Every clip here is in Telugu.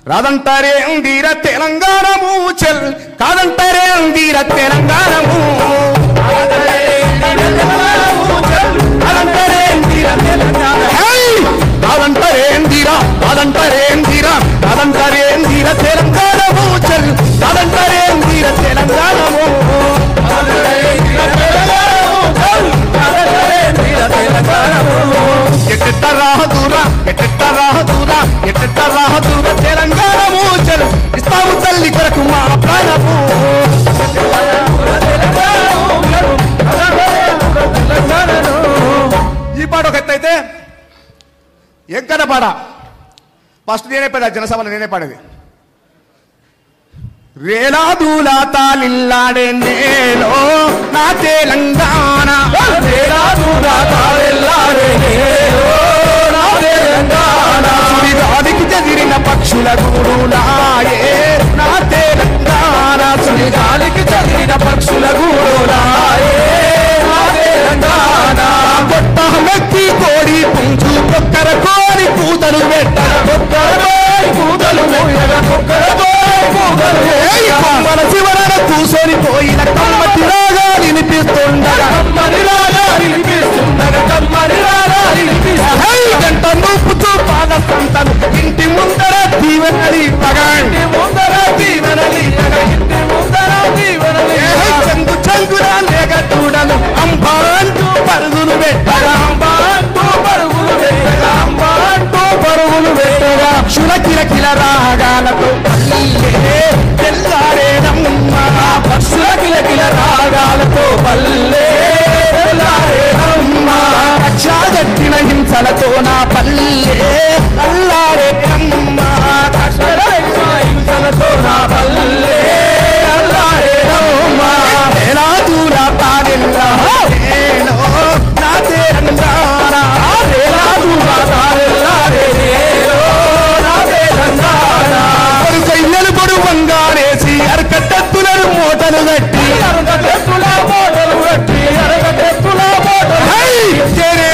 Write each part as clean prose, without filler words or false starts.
రాదంటారే అందిర తెలంగాణ మూచల్ కాదంటారే అందిర తెలంగాణము కాదంటారే అందిర తెలంగాణ మూచల్ కాదంటారే అందిర తెలంగాణము ఎట్ట రాహదూరా తెలంగాణ మూచల్ ఇస్తాము తల్లి కొరకు మా ప్రాణము ఈ పాట ఒక ఎత్తైతే ఎంకట పాట ఫస్ట్ నేనే పాడా జనసభలో నేనే పాడేది రేలాదూలా తాలిల్లాడే నేలో నా తెలంగాణ రేలాదూలా తాలిల్లాడే నేలో నా తెలంగాణ సుడిగాలికి చెదిరిన పక్షుల గూడులాయే నా తెలంగాణ సుడిగాలికి చెదిరిన పక్షుల గూడులాయే నా తెలంగాణ కొట్టమెక్కి కోడి పుంజు కొక్కర కోడి కూతలు పెట్టర కొక్కర కోడి కూతలు పెట్టర కొక్కర మన శివరణ కూసోని పోయిన కమ్మటి రాగా వినిపిస్తుండగా గంట నూపుతూ పాద సంతను ఇంటి ముందర దీవెనలి చంగు చంగున లేక చూడలు అంబా అంటూ పరుగులు పెట్టగా క్షుల కిలకిల రాగాలతో తెల్లారేనమ్మా పక్షుల కిలకిల రాగాలతో పల్లె తెల్లారేనమ్మా రక్షాగట్టిన హింసలతో నా పల్లె అల్లారేనమ్మా హింసలతో నా పల్లె అల్లారేనమ్మా ఎలా దూరా తారెల్లా నా తెలంగాణ ఎలా దూరా తారెల్లారే వంగారేసి అరకట్టెత్తులను మూటలు కట్టి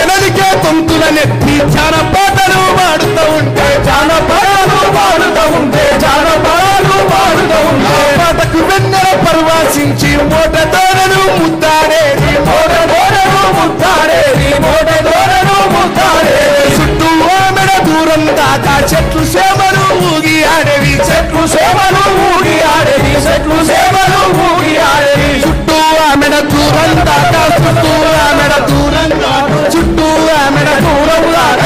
నదికే తొంతుల నెత్తి చాలా పాటలు పాడుతూ ఉంటే పాటకు వెన్నెల పర్వాసించి మూట దోరను ముద్దాడేది చుట్టూ ఆమెడ దూరం దాకా చెట్లు సేవలు ఊగి ఆడేవి చుట్టూ ఆమెడ దూరం దాకా చుట్టూ ఆమెడ దూరం దాకా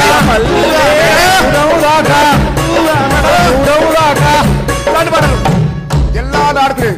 ఎల్లా ఆడుతుంది